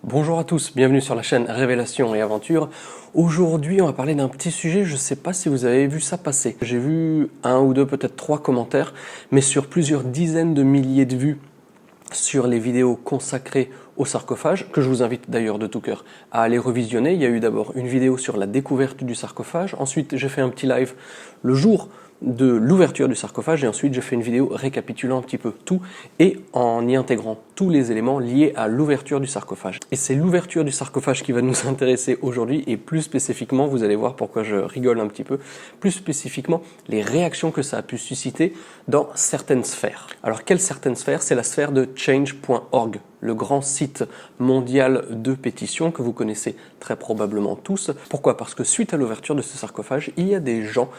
Bonjour à tous, bienvenue sur la chaîne Révélation et Aventure. Aujourd'hui, on va parler d'un petit sujet, je ne sais pas si vous avez vu ça passer. J'ai vu un ou deux, peut-être trois commentaires, mais sur plusieurs dizaines de milliers de vues sur les vidéos consacrées au sarcophage, que je vous invite d'ailleurs de tout cœur à aller revisionner. Il y a eu d'abord une vidéo sur la découverte du sarcophage, ensuite j'ai fait un petit live le jour de l'ouverture du sarcophage et ensuite j'ai fait une vidéo récapitulant un petit peu tout et en y intégrant tous les éléments liés à l'ouverture du sarcophage. Et c'est l'ouverture du sarcophage qui va nous intéresser aujourd'hui et plus spécifiquement, vous allez voir pourquoi je rigole un petit peu, plus spécifiquement les réactions que ça a pu susciter dans certaines sphères. Alors quelles certaines sphères? C'est la sphère de change.org, le grand site mondial de pétition que vous connaissez très probablement tous. Pourquoi? Parce que suite à l'ouverture de ce sarcophage, il y a des gens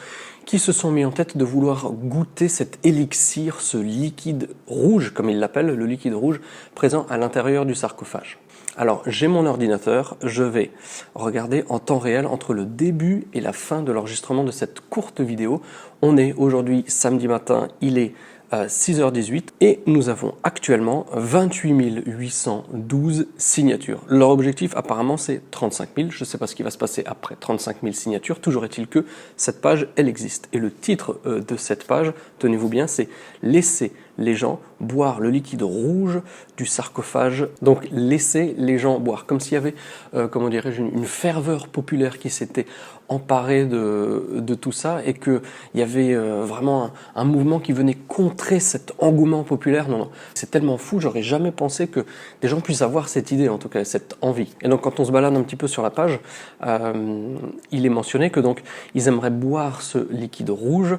qui se sont mis en tête de vouloir goûter cet élixir, ce liquide rouge, comme ils l'appellent, le liquide rouge présent à l'intérieur du sarcophage. Alors, j'ai mon ordinateur, je vais regarder en temps réel entre le début et la fin de l'enregistrement de cette courte vidéo. On est aujourd'hui samedi matin, il est 6h18 et nous avons actuellement 28 812 signatures. Leur objectif apparemment c'est 35 000, je ne sais pas ce qui va se passer après 35 000 signatures, toujours est-il que cette page elle existe. Et le titre de cette page, tenez-vous bien, c'est « Laissez les gens boire le liquide rouge du sarcophage ». Donc laisser les gens boire, comme s'il y avait, comment dirais-je, une ferveur populaire qui s'était emparée de tout ça et qu'il y avait vraiment un mouvement qui venait contrer cet engouement populaire. Non, c'est tellement fou, j'aurais jamais pensé que des gens puissent avoir cette idée, en tout cas cette envie. Et donc quand on se balade un petit peu sur la page, il est mentionné que donc ils aimeraient boire ce liquide rouge,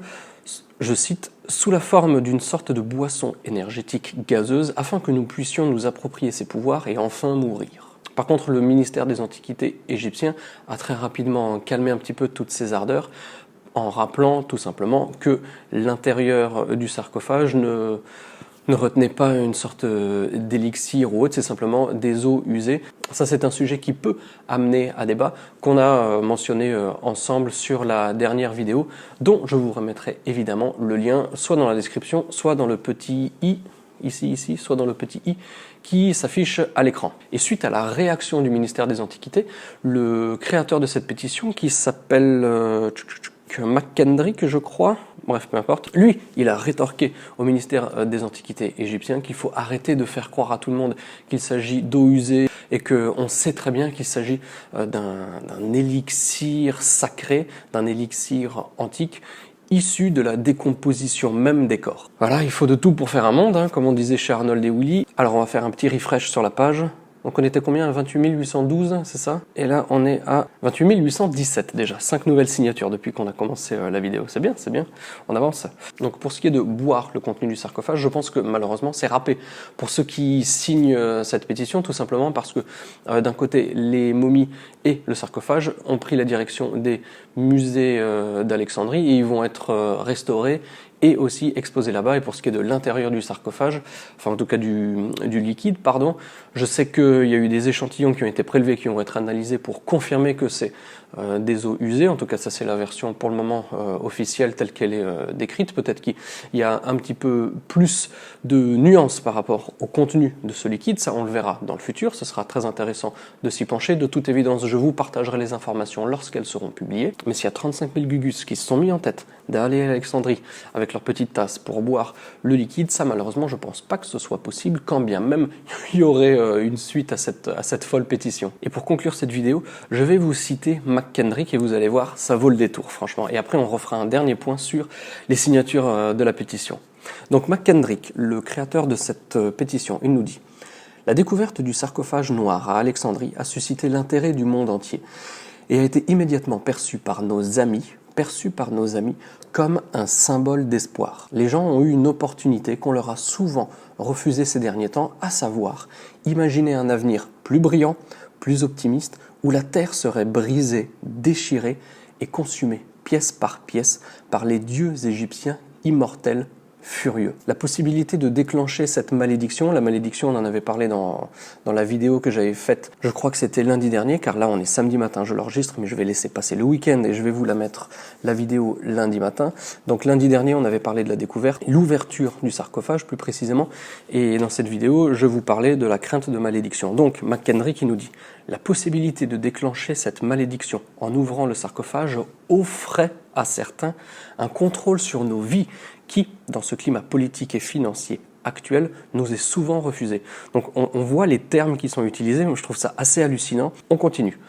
je cite, sous la forme d'une sorte de boisson énergétique gazeuse afin que nous puissions nous approprier ses pouvoirs et enfin mourir. Par contre, le ministère des Antiquités égyptien a très rapidement calmé un petit peu toutes ces ardeurs en rappelant tout simplement que l'intérieur du sarcophage ne retenait pas une sorte d'élixir ou autre, c'est simplement des eaux usées. Ça, c'est un sujet qui peut amener à débat, qu'on a mentionné ensemble sur la dernière vidéo, dont je vous remettrai évidemment le lien, soit dans la description, soit dans le petit i, ici, soit dans le petit i, qui s'affiche à l'écran. Et suite à la réaction du ministère des Antiquités, le créateur de cette pétition, qui s'appelle McKendrick, je crois, bref, peu importe, lui, il a rétorqué au ministère des Antiquités égyptien qu'il faut arrêter de faire croire à tout le monde qu'il s'agit d'eau usée et qu'on sait très bien qu'il s'agit d'un élixir sacré, d'un élixir antique, issu de la décomposition même des corps. Voilà, il faut de tout pour faire un monde, hein, comme on disait chez Arnold et Willy. Alors on va faire un petit refresh sur la page. Donc on était combien? 28 812, c'est ça? Et là on est à 28 817 déjà. 5 nouvelles signatures depuis qu'on a commencé la vidéo. C'est bien, on avance. Donc pour ce qui est de boire le contenu du sarcophage, je pense que malheureusement c'est râpé pour ceux qui signent cette pétition, tout simplement parce que d'un côté les momies et le sarcophage ont pris la direction des musées d'Alexandrie et ils vont être restaurés et aussi exposé là-bas. Et pour ce qui est de l'intérieur du sarcophage, enfin en tout cas du liquide, pardon, je sais qu'il y a eu des échantillons qui ont été prélevés, qui vont être analysés pour confirmer que c'est des eaux usées. En tout cas, ça c'est la version pour le moment officielle telle qu'elle est décrite. Peut-être qu'il y a un petit peu plus de nuances par rapport au contenu de ce liquide. Ça, on le verra dans le futur. Ce sera très intéressant de s'y pencher. De toute évidence, je vous partagerai les informations lorsqu'elles seront publiées. Mais s'il y a 35 000 gugus qui se sont mis en tête d'aller à Alexandrie avec leur petite tasse pour boire le liquide, ça malheureusement je pense pas que ce soit possible, quand bien même il y aurait une suite à cette folle pétition. Et pour conclure cette vidéo, je vais vous citer McKendrick et vous allez voir, ça vaut le détour franchement. Et après on refera un dernier point sur les signatures de la pétition. Donc McKendrick, le créateur de cette pétition, il nous dit: la découverte du sarcophage noir à Alexandrie a suscité l'intérêt du monde entier et a été immédiatement perçu par nos amis comme un symbole d'espoir. Les gens ont eu une opportunité qu'on leur a souvent refusée ces derniers temps, à savoir imaginer un avenir plus brillant, plus optimiste, où la terre serait brisée, déchirée et consumée pièce par pièce par les dieux égyptiens immortels furieux. La possibilité de déclencher cette malédiction, la malédiction, on en avait parlé dans la vidéo que j'avais faite, je crois que c'était lundi dernier, car là on est samedi matin, je l'enregistre, mais je vais laisser passer le week-end et je vais vous la mettre, la vidéo, lundi matin. Donc lundi dernier, on avait parlé de la découverte, l'ouverture du sarcophage plus précisément, et dans cette vidéo, je vous parlais de la crainte de malédiction. Donc McHenry qui nous dit, la possibilité de déclencher cette malédiction en ouvrant le sarcophage offrait à certains un contrôle sur nos vies qui, dans ce climat politique et financier actuel, nous est souvent refusé. Donc on voit les termes qui sont utilisés, je trouve ça assez hallucinant. On continue.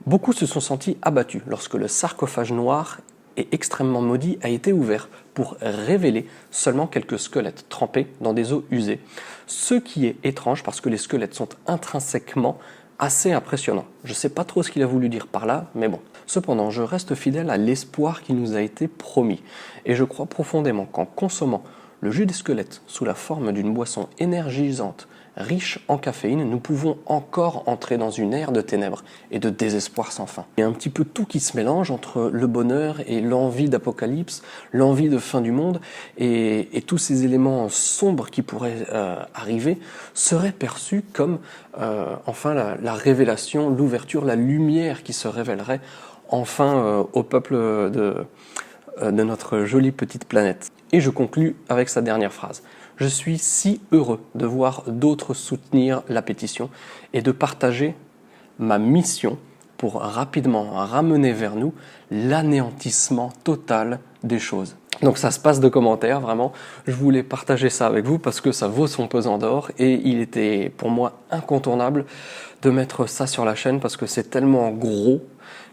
Beaucoup se sont sentis abattus lorsque le sarcophage noir et extrêmement maudit a été ouvert pour révéler seulement quelques squelettes trempés dans des eaux usées. Ce qui est étrange parce que les squelettes sont intrinsèquement assez impressionnants. Je ne sais pas trop ce qu'il a voulu dire par là, mais bon. Cependant, je reste fidèle à l'espoir qui nous a été promis. Et je crois profondément qu'en consommant le jus des squelettes sous la forme d'une boisson énergisante, riche en caféine, nous pouvons encore entrer dans une ère de ténèbres et de désespoir sans fin. Il y a un petit peu tout qui se mélange entre le bonheur et l'envie d'apocalypse, l'envie de fin du monde, et tous ces éléments sombres qui pourraient arriver seraient perçus comme enfin la révélation, l'ouverture, la lumière qui se révélerait enfin au peuple de notre jolie petite planète. Et je conclus avec sa dernière phrase. Je suis si heureux de voir d'autres soutenir la pétition et de partager ma mission pour rapidement ramener vers nous l'anéantissement total des choses. Donc ça se passe de commentaires, vraiment. Je voulais partager ça avec vous parce que ça vaut son pesant d'or et il était pour moi incontournable de mettre ça sur la chaîne parce que c'est tellement gros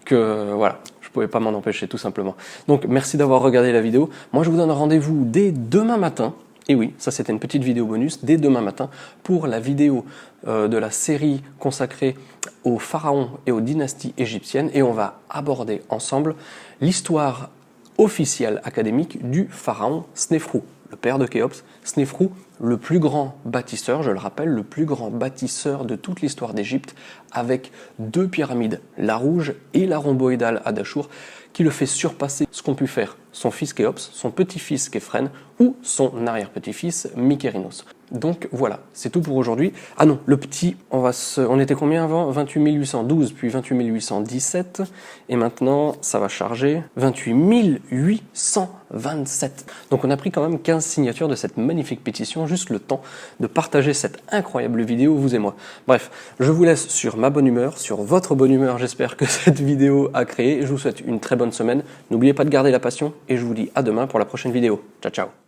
que voilà. Je pouvais pas m'en empêcher tout simplement. Donc merci d'avoir regardé la vidéo. Moi je vous donne rendez-vous dès demain matin. Et oui, ça c'était une petite vidéo bonus dès demain matin pour la vidéo de la série consacrée aux pharaons et aux dynasties égyptiennes. Et on va aborder ensemble l'histoire officielle académique du pharaon Snéfrou, le père de Khéops. Snéfrou, le plus grand bâtisseur, je le rappelle, le plus grand bâtisseur de toute l'histoire d'Égypte, avec 2 pyramides, la rouge et la rhomboïdale à Dachour, qui le fait surpasser ce qu'ont pu faire son fils Khéops, son petit-fils Képhren ou son arrière-petit-fils Mykérinos. Donc voilà, c'est tout pour aujourd'hui. Ah non, le petit, on était combien avant? 28 812, puis 28 817, et maintenant ça va charger 28 827. Donc on a pris quand même 15 signatures de cette magnifique pétition, juste le temps de partager cette incroyable vidéo, vous et moi. Bref, je vous laisse sur ma bonne humeur, sur votre bonne humeur, j'espère que cette vidéo a créé. Je vous souhaite une très bonne semaine. N'oubliez pas de garder la passion, et je vous dis à demain pour la prochaine vidéo. Ciao, ciao.